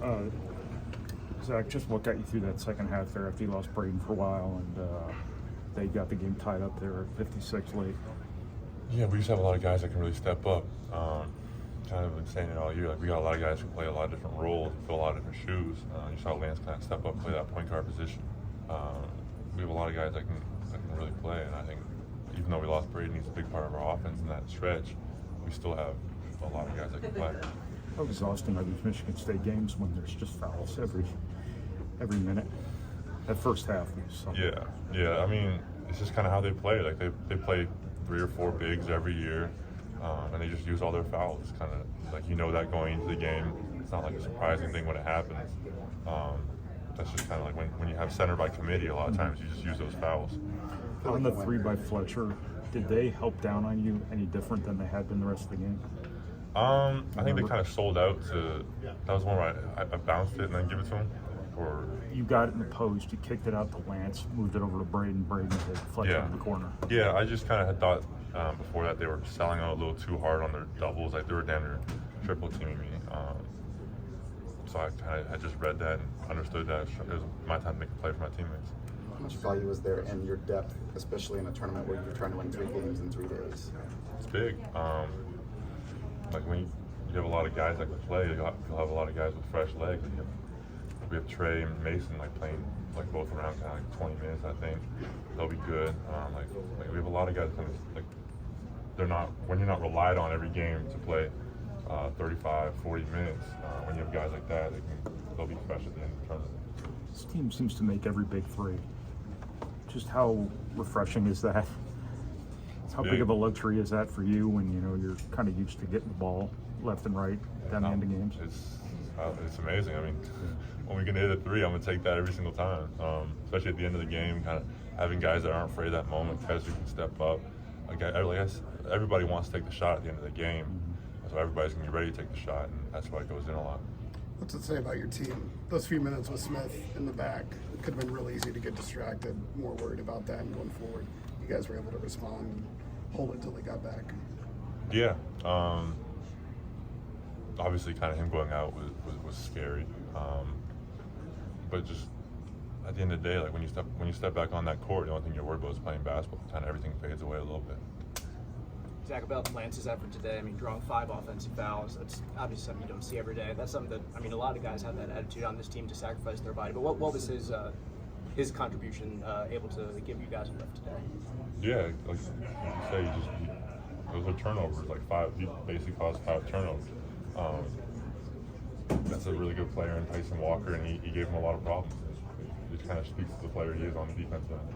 Uh, Zach, just what got you through that second half there after you lost Braden for a while and they got the game tied up there at 56 late? Yeah, we just have a lot of guys that can really step up. Kind of been saying it all year. Like, we got a lot of guys who play a lot of different roles, fill a lot of different shoes. You saw Lance kind of step up, play that point guard position. We have a lot of guys that can really play, and I think even though we lost Braden, he's a big part of our offense in that stretch. We still have a lot of guys that can play. How exhausting are these Michigan State games when there's just fouls every minute? That first half was something. Yeah. I mean, it's just kind of how they play. Like they play 3 or 4 bigs every year, and they just use all their fouls. It's kind of like that going into the game. It's not like a surprising thing when it happens. That's just kind of like when you have center by committee. A lot of times you just use those fouls. On the 3 by Fletcher, did they help down on you any different than they had been the rest of the game? I think they kind of sold out to. That was one where I bounced it and then give it to him. Or you got it in the post, you kicked it out to Lance, moved it over to Braden hit Fletcher in the corner. Yeah, I just kind of had thought before that they were selling out a little too hard on their doubles. Like they were damn near triple teaming me. So I kind of had just read that and understood that it was my time to make a play for my teammates. How much value is there in your depth, especially in a tournament where you're trying to win 3 games in 3 days? It's big. Like when you have a lot of guys that can play, you'll have a lot of guys with fresh legs. We have Trey and Mason playing both around kind of 20 minutes. I think they'll be good. Like we have a lot of guys they're not when you're not relied on every game to play 35, 40 minutes. When you have guys like that, they'll be fresh at the end of the tournament. This team seems to make every big 3. Just how refreshing is that? How big of a luxury is that for you when you're kind of used to getting the ball left and right down the end of games? It's amazing. I mean, when we can hit a 3, I'm gonna take that every single time. Especially at the end of the game, kind of having guys that aren't afraid of that moment, guys who can step up. Everybody wants to take the shot at the end of the game, so everybody's gonna be ready to take the shot, and that's why it goes in a lot. What's it say about your team? Those few minutes with Smith in the back, it could have been real easy to get distracted, more worried about that and going forward. You guys were able to respond and hold it until they got back. Yeah. Obviously, kind of him going out was scary. But just at the end of the day, like when you step back on that court, the only thing you're worried about is playing basketball. Kind of everything fades away a little bit. Zach, about Lance's effort today, I mean, drawing 5 offensive fouls, that's obviously something you don't see every day. That's something that, I mean, a lot of guys have that attitude on this team to sacrifice their body. But what was his contribution able to give you guys a lift today? Yeah, like you say, those are turnovers, like 5. He basically caused 5 turnovers. That's a really good player in Tyson Walker, and he gave him a lot of problems. It just kind of speaks to the player he is on the defensive end.